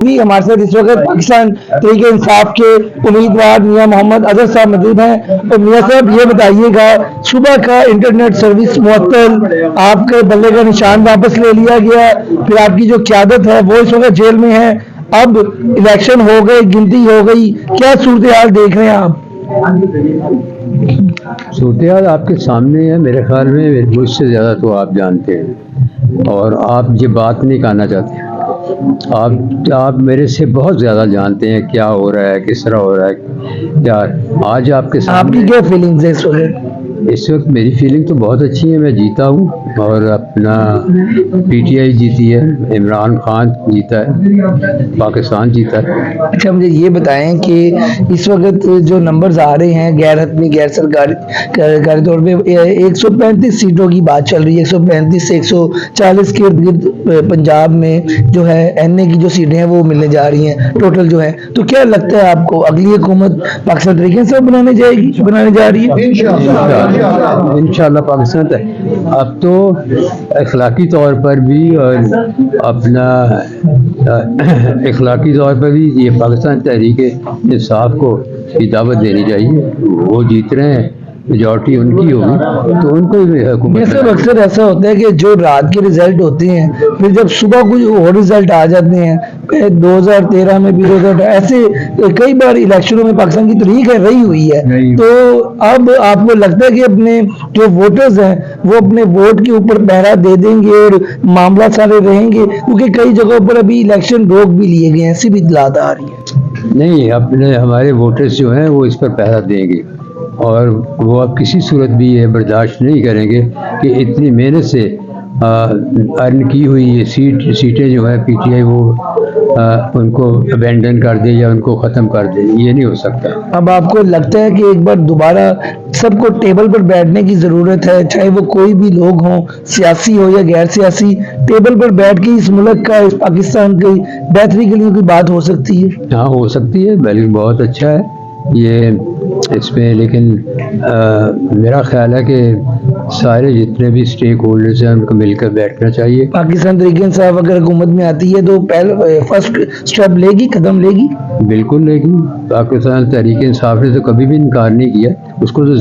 بھی ہمارے ساتھ اس وقت پاکستان تحریک انصاف کے امیدوار میاں محمد اظہر صاحب موجود ہیں. تو میاں صاحب یہ بتائیے گا, صبح کا انٹرنیٹ سروس معطل, آپ کے بلے کا نشان واپس لے لیا گیا, پھر آپ کی جو قیادت ہے وہ اس وقت جیل میں ہے, اب الیکشن ہو گئے, گنتی ہو گئی, کیا صورتحال دیکھ رہے ہیں آپ؟ صورتحال آپ کے سامنے ہے. میرے خیال میں مجھ سے زیادہ تو آپ جانتے ہیں, اور آپ یہ بات نہیں کہنا چاہتے. آپ میرے سے بہت زیادہ جانتے ہیں کیا ہو رہا ہے, کس طرح ہو رہا ہے. کیا آج آپ کے آپ کی کیا فیلنگز ہے اس وقت؟ اس وقت میری فیلنگ تو بہت اچھی ہے. میں جیتا ہوں, اور اپنا پی ٹی آئی جیتی ہے, عمران خان جیتا ہے, پاکستان جیتا ہے. اچھا, مجھے یہ بتائیں کہ اس وقت جو نمبرز آ رہے ہیں غیر حتمی غیر سرکاری طور پہ 135 سیٹوں کی بات چل رہی ہے, 135 سے 140 کے ارد گرد پنجاب میں جو ہے این اے کی جو سیٹیں ہیں وہ ملنے جا رہی ہیں ٹوٹل جو ہے. تو کیا لگتا ہے آپ کو اگلی حکومت پاکستان تحریک انصاف بنانے جا رہی ہے؟ انشاءاللہ پاکستان اب تو اخلاقی طور پر بھی اور اپنا اخلاقی طور پر بھی یہ پاکستان تحریک انصاف کو دعوت دینی چاہیے. وہ جیت رہے ہیں, میجورٹی ان کی ہوگی تو ان کو حکومت. اکثر ایسا ہوتا ہے کہ جو رات کے رزلٹ ہوتے ہیں پھر جب صبح کچھ اور رزلٹ آ جاتے ہیں, 2013 میں بھی ایسے کئی بار الیکشنوں میں پاکستان کی تحریک رہی ہوئی ہے. تو اب آپ کو لگتا ہے کہ اپنے جو ووٹرز ہیں وہ اپنے ووٹ کے اوپر پہرا دے دیں گے اور معاملہ سارے رہیں گے, کیونکہ کئی جگہوں پر ابھی الیکشن روک بھی لیے گئے ہیں, ایسی بھی اطلاعات آ رہی ہیں؟ نہیں, اپنے ہمارے ووٹرز جو ہیں وہ اس پر پہرا دیں گے, اور وہ اب کسی صورت بھی یہ برداشت نہیں کریں گے کہ اتنی محنت سے ارن کی ہوئی یہ سیٹیں جو ہیں پی ٹی آئی وہ ان کو ابینڈن کر دے یا ان کو ختم کر دے. یہ نہیں ہو سکتا. اب آپ کو لگتا ہے کہ ایک بار دوبارہ سب کو ٹیبل پر بیٹھنے کی ضرورت ہے, چاہے وہ کوئی بھی لوگ ہوں, سیاسی ہو یا غیر سیاسی, ٹیبل پر بیٹھ کے اس ملک کا, اس پاکستان کی بہتری کے لیے کوئی بات ہو سکتی ہے؟ ہاں, ہو سکتی ہے, بلکہ بہت اچھا ہے یہ اس میں. لیکن میرا خیال ہے کہ سارے جتنے بھی اسٹیک ہولڈرز ہیں ان کو مل کر بیٹھنا چاہیے. پاکستان تحریک انصاف اگر حکومت میں آتی ہے تو فرسٹ اسٹیپ لے گی, قدم لے گی؟ بالکل لے گی. پاکستان تحریک انصاف نے تو کبھی بھی انکار نہیں کیا. اس کو تو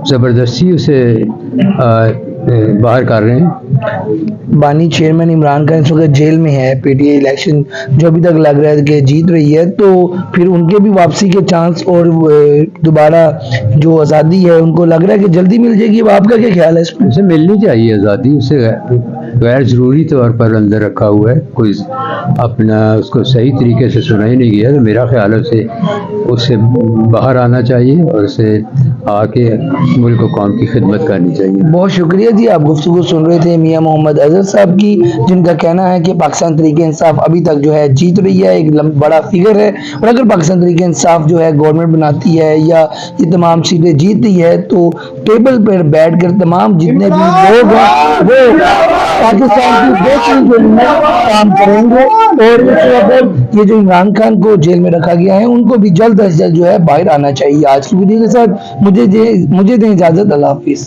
زبردستی اسے باہر کر رہے ہیں. بانی چیئرمین عمران خان اس وقت جیل میں ہے, پی ٹی آئی الیکشن جو ابھی تک لگ رہا ہے کہ جیت رہی ہے, تو پھر ان کے بھی واپسی کے چانس اور دوبارہ جو آزادی ہے ان کو لگ رہا ہے کہ جلدی مل جائے گی. اب آپ کا کیا خیال ہے اس میں؟ اسے ملنی چاہیے آزادی. اسے غیر ضروری طور پر اندر رکھا ہوا ہے, کوئی اپنا اس کو صحیح طریقے سے سنا ہی نہیں گیا. تو میرا خیال ہے اسے باہر آنا چاہیے اور اسے آ کے ملک و قوم کی خدمت کرنی چاہیے. بہت شکریہ جی. آپ گفتگو سن رہے تھے میاں محمد اظہر صاحب کی, جن کا کہنا ہے کہ پاکستان تحریک انصاف ابھی تک جو ہے جیت رہی ہے, ایک بڑا فگر ہے, اور اگر پاکستان تحریک انصاف جو ہے گورنمنٹ بناتی ہے یا یہ تمام سیٹیں جیتتی ہے تو ٹیبل پر بیٹھ کر تمام جتنے بھی لوگ ہیں وہ پاکستان کی بہتری کے لیے کام کریں گے. اور اس وقت یہ جو عمران خان کو جیل میں رکھا گیا ہے ان کو بھی جلد از جلد جو ہے باہر آنا چاہیے. آج کی ویڈیو کے ساتھ مجھے دیں اجازت. اللہ حافظ.